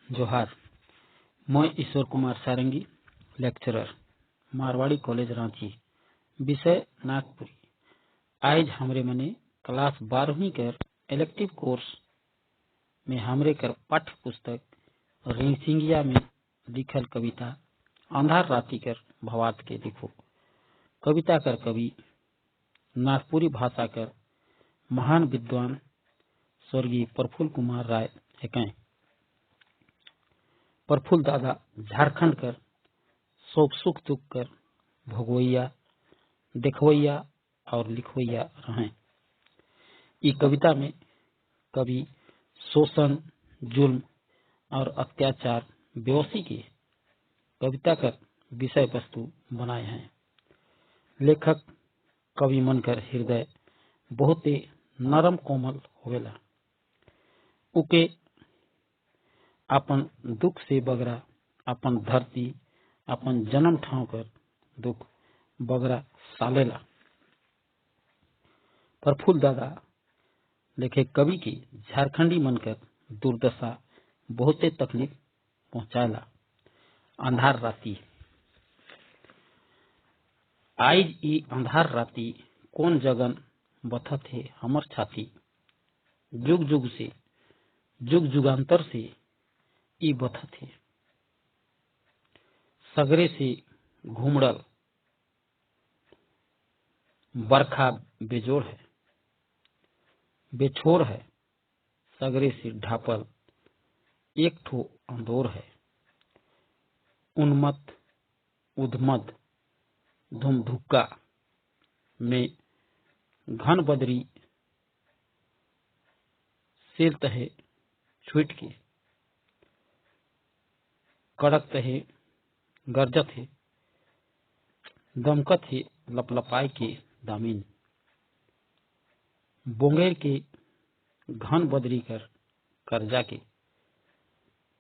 जोहार। मैं ईश्वर कुमार सारंगी, lecturer, Marwari college Ranchi. विषय नागपुरी। आज हमरे मने क्लास 12वीं कर इलेक्टिव कोर्स में हमरे कर पाठ्य पुस्तक रिंसिंगिया में लिखल कविता अंधार राती कर भवात के लिखो। कविता कर कवि नागपुरी भाषा कर महान विद्वान स्वर्गीय प्रफुल्ल कुमार राय हैं। प्रफुल्ल दादा झारखंड कर शोक सुख दुख कर भोगवैया, देखवैया और लिखवैया रहे। ई कविता में कवि शोषण, जुल्म और अत्याचार बेवसी की कविता कर विषय वस्तु बनाए हैं। लेखक कवि मन कर हृदय बहुत नरम कोमल होवेला। उके अपन दुख से बगरा अपन धरती, अपन जन्म ठाव कर दुख बगरा सालेला। प्रफुल्ल दादा लिखे कवि की झारखंडी मनकर दुर्दशा बहुते तकलीफ पहुंचाला। अंधार राती। आज ई अंधार राती कौन जगन बथत है हमर छाती। जुग जुग से जुग जुगांतर से ई बथत है। सगरे से घुमड़ल बरखा बेजोड़ है, बेछोर है। सगरे से ढापल एक ठो अंदोर है। उन्मत्त उद्मद धुमधुक्का में घन बदरी सिर तहे छुट के कड़क तहे गरजत है। दमकत है लपलपाई के दामिन। बोंगेर के घन बदरी कर करजा के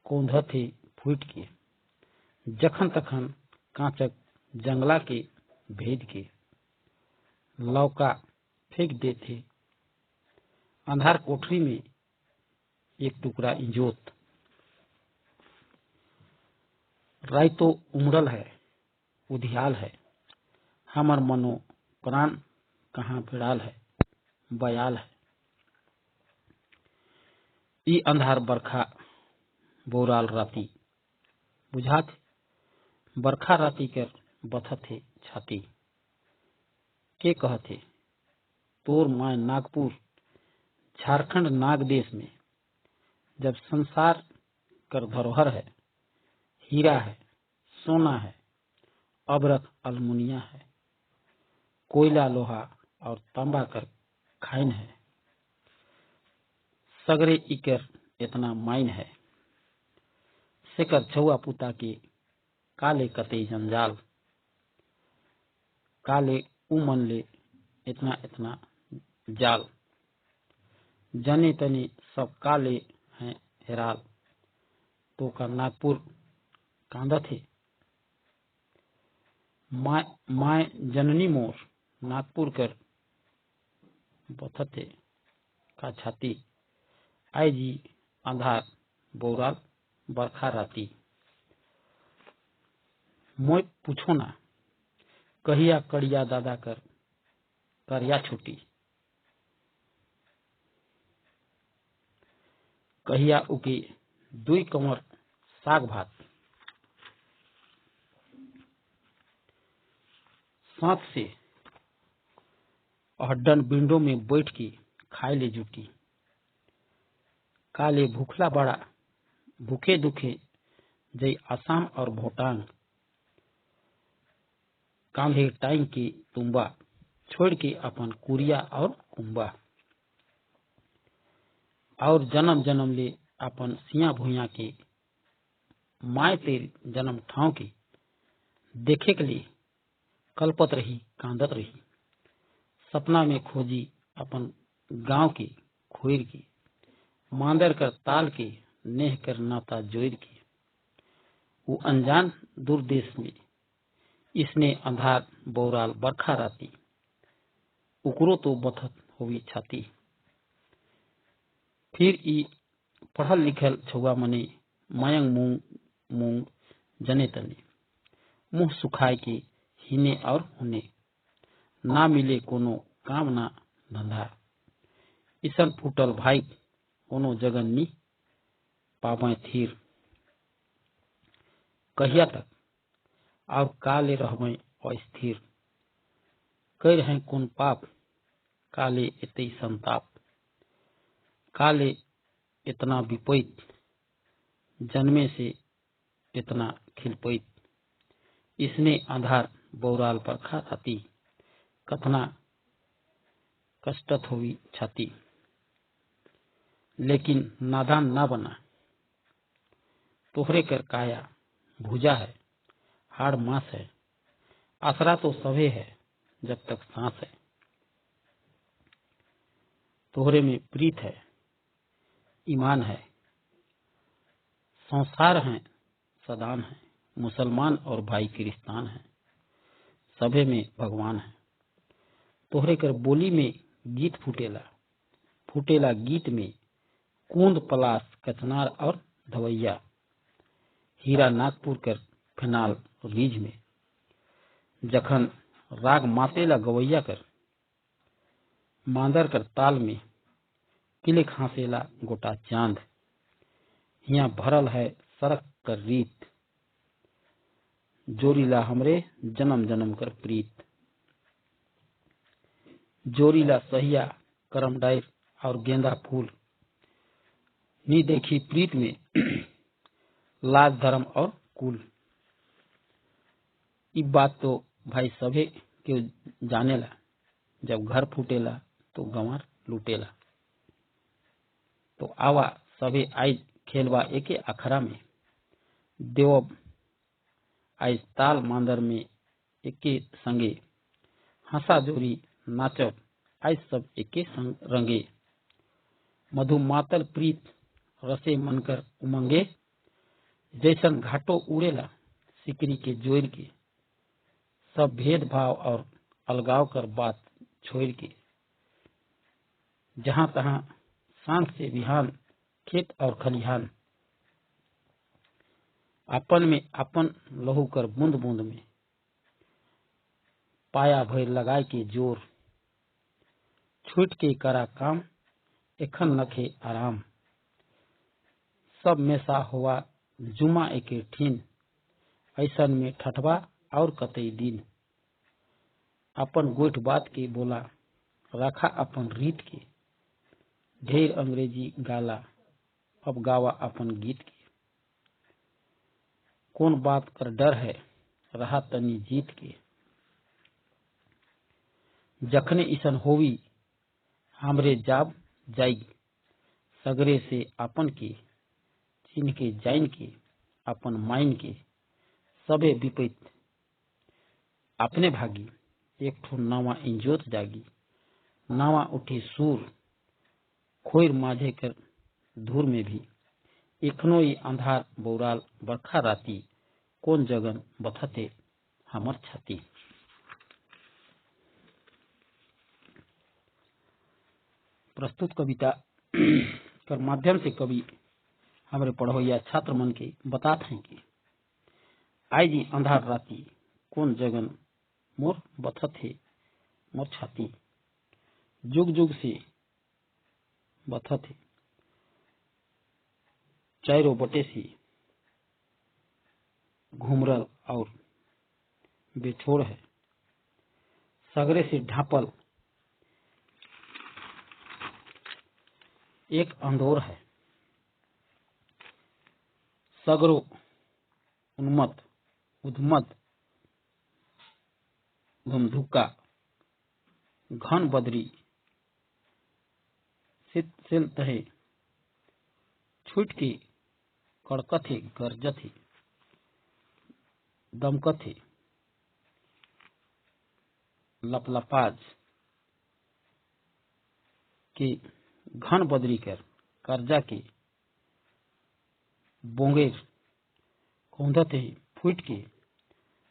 कोंधत है फूट के। जखन तखन कांचक जंगला के भेद के लौका फेंक देते। अंधार कोठरी में एक टुकड़ा इंजोत। राय तो उमड़ल है, उधियाल है। हमर मनो प्राण कहाँ भिड़ाल है, बयाल है। ई अंधार बरखा बोराल राती बुझात। बरखा राती कर बथत है छाती। के कहते तोर माय नागपुर झारखंड नाग देश में जब संसार कर धरोहर है। हीरा है, सोना है, अबरख अल्मुनिया है। कोयला लोहा और तांबा कर खाइन है। सगरे इकर इतना माइन है। सिकर छुआ पुता के काले कते जंजाल। काले उमन ले इतना इतना जाल। जने तने सब काले हैं हेराल। तो का नागपुर कांदत है। माय जननी मोर नागपुर कर बथत है का छाती। आई जी अंधार बोराल बरखा राती। मोय पूछो ना कहिया कड़िया दादा कर करिया छुटी। कहिया उके दुई कमर साग भात। साथ से हड्डन बिंडो में बैठ के खाए ले जुटी। काले भूखला बड़ा भूखे दुखे जय आसाम और भूटान। कांधे टाइम के तुम्बा छोड़ के अपन कुरिया और कुंबा। और जन्म जन्म ले अपन सिया भूया के माय तेर जन्म ठाव के देखे के लिए कल्पत रही कांदत रही। सपना में खोजी अपन गांव की खोर की। मांदर कर ताल के नेह कर नाता जोर की। वो अनजान दूर देश में इसने अंधार बोराल बरखा राती। उकरो तो बथत होवी छाती। फिर ई पढ़ल लिखल छुआ मने मयंग मूंग मूंग जने तने, मुंह सुखाए के हिने और हुने, ना मिले कोनो काम ना धंधा, इसन फूटल भाई कोनो जगन नी पावे थीर। कहिया तक और काले रहवे अस्थिर, कर हैं कौन पाप काले इतई संताप, काले इतना विपैत जन्मे से इतना खिलपैत, इसने आधार बौराल पर खा थाती, कथना कष्टत हुई छाती। लेकिन नादान ना बना, तोहरे कर काया भुजा है, हाड़ मांस है, आसरा तो सभे है जब तक सांस है। तोहरे में प्रीत है, ईमान है, संसार है, सदान है, मुसलमान और भाई किरिस्तान है, सभे में भगवान है। तोहरे कर बोली में गीत फूटेला, फूटेला गीत में कूंद पलास कचनार और धवैया, हीरा नागपुर कर फिनाल रीझ में, जखन राग मातेला गवैया कर, मांदर कर ताल में किले खांसेला गोटा चांद, हिया भरल है सरक कर रीत, जोरीला हमरे जन्म जन्म कर प्रीत। जोरीला सहिया करम डायर और गेंदा फूल, नी देखी प्रीत में लाज धर्म और कुल। ई बात तो भाई सभे के जानेला, जब घर फूटेला तो गंवार लूटेला। तो आवा सभे आज खेलवा एके अखरा में, देव आज ताल मांदर में एके संगे, हंसा जोरी नाचब आज सब एके संग रंगे। मधु मातल प्रीत रसे मनकर उमंगे, जैसन घाटो उड़ेला सिकरी के जोर के, सब भेदभाव और अलगाव कर बात छोड़ के, जहां तहां सांझ से बिहान खेत और खलिहान, अपन में अपन लहू कर बूंद बूंद में, पाया भर लगाए के जोर, छूट के करा काम एखन नखे आराम, सब में सा हुआ जुमा एके ठीन, ऐसन में ठठबा और कतई दिन। अपन गोठ बात के बोला रखा अपन रीत के, ढेर अंग्रेजी गाला अब गावा अपन गीत के। कौन बात कर डर है रहा तनी जीत के, जखने ईसन होवी हमरे जाब जाई, सगरे से अपन के चिन्ह के जाइन के, अपन माइन के सबे विपैत अपने भागी, एक ठो नवा इंजोत जागी, नवा उठी सूर खोर माझे कर धूर में भी, एखनो ये अंधार बौराल बरखा राती, कौन जगन बथते हमर छाती। प्रस्तुत कविता कर माध्यम से कवि हमारे पढ़ोया छात्र मन के बतात हैं कि आई जी अंधार राती कौन जगन मोर बथत है मोर छाती, जुग जुग से बथत है चारों बटे से घुमरल और बेछोड़ है, सगरे से ढापल एक अंधोर है, सगरो उन्मत उद्मत धुमधुक्का, घन बदरी सिल तहे छूट के कड़कत है गरजत है दमकत है, लपलपाज के घन बदरी कर कर्जा के बोंगेर कौंधत है फूट के,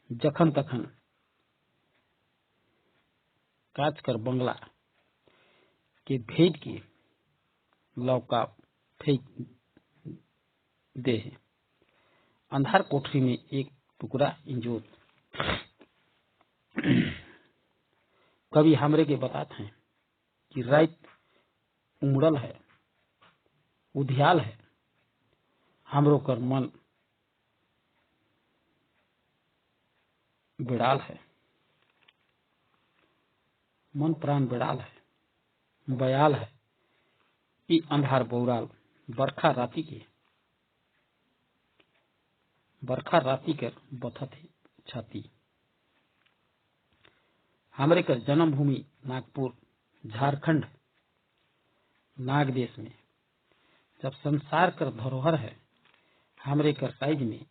जखन तखन काच कर बंगला के भेद के लौका फेंक दे है। अंधार कोठरी में एक टुकड़ा इंजोत। कवि हमरे के बताते हैं कि रात उमड़ल है, उधियाल है, हमरो कर मन बेड़ाल है, मन प्राण बेड़ाल है, बयाल है। ई अंधार बौराल बरखा राती कर बथत है छाती। हमरे कर जन्मभूमि नागपुर झारखंड नाग देश में जब संसार कर धरोहर है, हमरे कर साइज में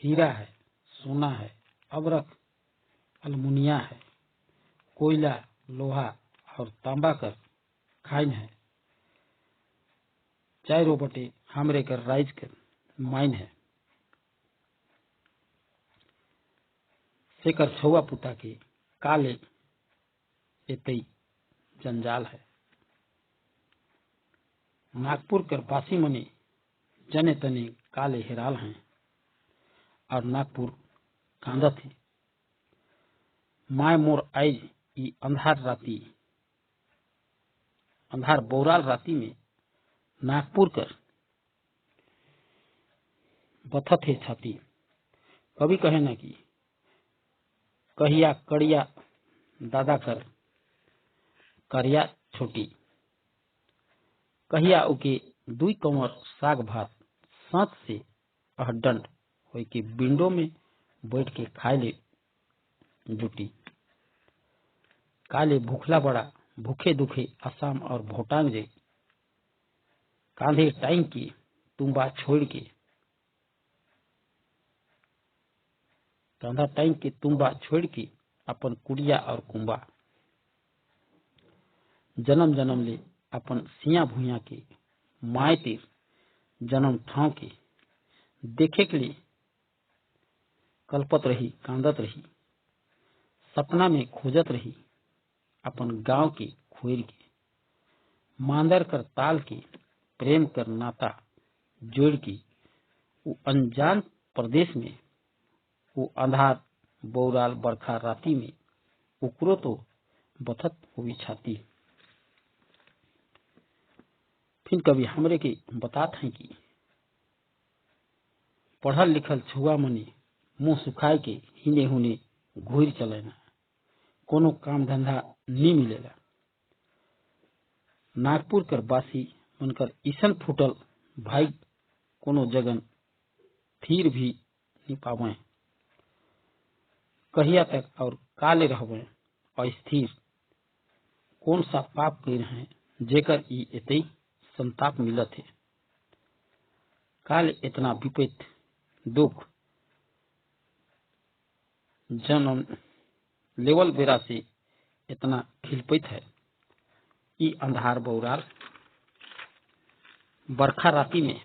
हीरा है, सोना है, अबरख अलमुनिया है, कोयला लोहा और तांबा कर खाइन है। चारों बटे हमरे कर राइज कर माइन है। सेकर छुआ पुता के काले एतई जंजाल है। नागपुर कर बासी मने जने तने काले हेराल हैं और नागपुर कांदत है। माय मोर आइज ई अंधार बौराल राती में नागपुर कर बथत है छाती। कभी कहे न कि कहिया कड़िया दादा कर करिया छोटी, कहिया उके दुई कमर साग भात साथ से अहडंड हो के बिंडो में बैठ के खाए ले जुटी। काले भूखला बड़ा भूखे दुखे असम और भूटान जे कांधे टाइम की तुम्बा छोड़ के कांधा टाइम के तुम्बा छोड़ के अपन कुड़िया और कुंबा जन्म जन्म ले अपन सिया भूया के माए तीर जन्म ठाव के देखे के लिए कल्पत रही, कांदत रही, सपना में खोजत रही अपन गांव के खोर के। मांदर कर ताल के प्रेम कर नाता जोड़ के वो अनजान प्रदेश में वो अंधार बौराल बरखा राती में उकरो तो बथत हुई छाती। फिर कभी हमरे के बतात हैं कि पढ़ल लिखल छुआ मने मुंह सुखाए के हिने हुने घूर चलेना, कोनो काम धंधा नहीं मिलेला। नागपुर कर बासी मनकर ईसन फुटल भाई कोनो जगन फिर भी नहीं पावे। कहिया तक और काले रहवे अस्थिर, कौन सा पाप कर हैं जेकर ई एतई संताप मिलत है। काल इतना विपरीत दुख जन्म लेवल बेरा से इतना खिलपित है। ई अंधार बौराल बरखा राती में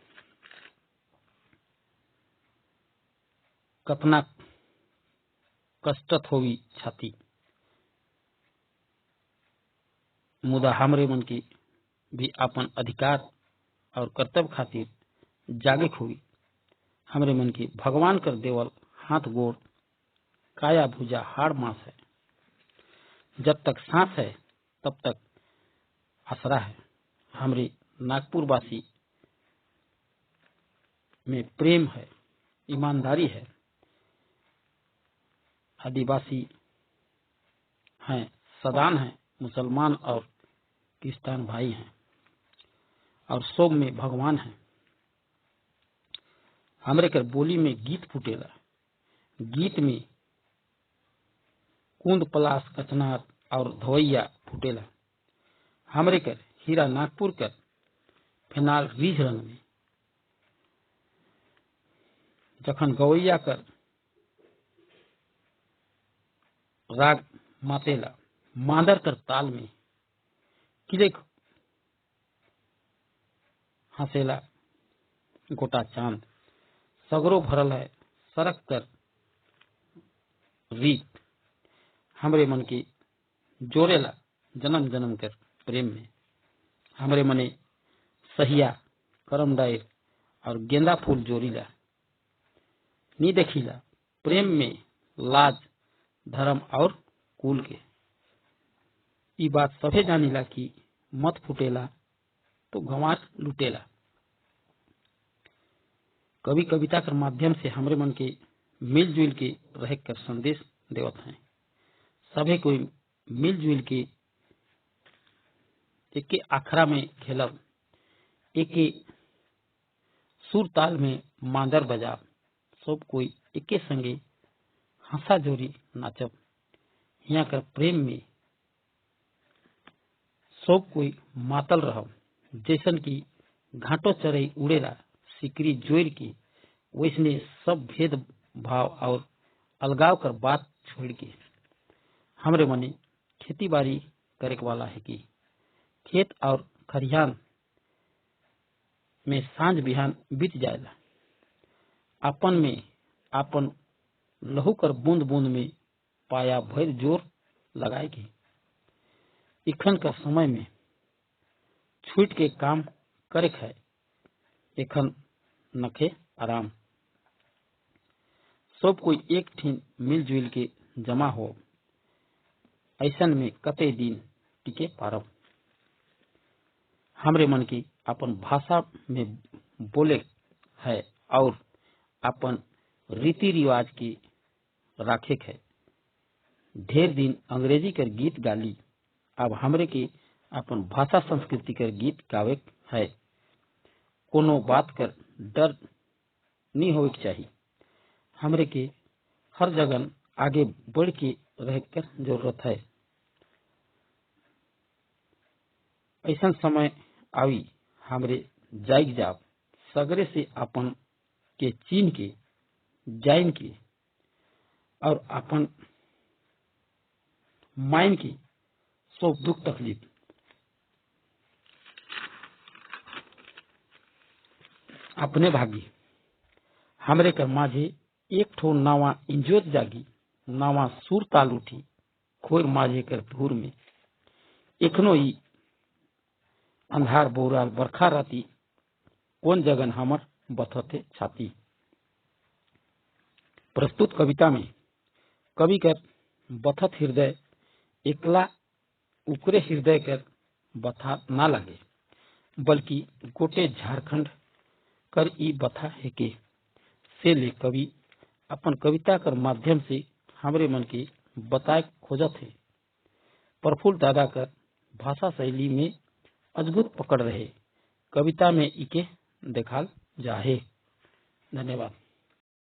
कतना कष्टत होवी छाती। मुदा हमरे मन की भी अपन अधिकार और कर्तव्य खातिर जागे हुई। हमरे मन की भगवान कर देवल हाथ गोड़ काया भुजा हाड़ मांस है। जब तक सांस है तब तक आसरा है। हमरे नागपुर वासी में प्रेम है, ईमानदारी है। आदिवासी हैं, सदान हैं, मुसलमान और क्रिस्तान भाई हैं और सब में भगवान हैं। हमरे कर बोली में गीत फूटेला, गीत में कुंद पलास कचनार और धवैया फूटेला। हमरे कर हीरा नागपुर कर फिनाल रीझ रंग में जखन गवैया कर राग मातेला, मांदर कर ताल में किले हंसेला गोटा चांद। सगरो भरल है सरक कर रीत, हमरे मन की जोरेला जन्म जन्म कर प्रेम में। हमरे मने सहिया करम डायर और गेंदा फूल जोरीला। नी देखिला प्रेम में लाज धर्म और कुल के। ई बात सभे जानिला कि मत फुटेला तो गंवार लुटेला। कवि कविता के माध्यम से हमरे मन के मिलजुल के रह कर संदेश देवत हैं। सभे कोई मिलजुल के एके आखरा में खेलब, एके सुर ताल में मांदर बजाब, सब कोई एके संगे हंसा जोरी नाचब। यहाँ कर प्रेम में सब कोई मातल रहब, जैसन की घाटो चरई उड़ेला सिकरी जोर की, वैसने सब भेद भाव और अलगाव कर बात छोड़ के हमरे मने खेती बाड़ी करे वाला है कि खेत और खरिहान में सांझ बिहान बीत जाएला। आपन में आपन लहू कर बूंद बूंद में पाया भर जोर लगाएगी। इखन का समय में छूट के काम करे है, एखन नखे आराम। सब कोई एक ठीन मिलजुल के जमा हो, ऐसन में कते दिन टिके पारब। हमरे मन की अपन भाषा में बोले है और अपन रीति रिवाज की राखे है। ढेर दिन अंग्रेजी कर गीत गाली, अब हमरे के अपन भाषा संस्कृति कर गीत गावे है। कोनो बात कर डर नहीं होवे के चाहिए। हमरे के हर जगह आगे बढ़ के रह कर जरूरत है। ऐसा समय आवी हमरे जाग जाब, सगरे से अपन के चीन के जाइन के और अपन माइन की सब दुख तकलीफ अपने भागी। हमरे कर माझे एक ठो नावा इंजोत जागी, नावा सुर ताल उठी खोर माझे कर धूर में। एखनो ही अंधार बोराल बरखा राती, कौन जगन हमर बथते छाती। प्रस्तुत कविता में कवि कर बथत हृदय एकला उकरे हृदय कर बथा ना लगे, बल्कि गोटे झारखंड कर ई बथा है के से ले कवि अपन कविता कर माध्यम से हमरे मन के बताए खोजत है। प्रफुल्ल दादा कर भाषा शैली में अद्भुत पकड़ रहे, कविता में इके देखाल जाहे। धन्यवाद।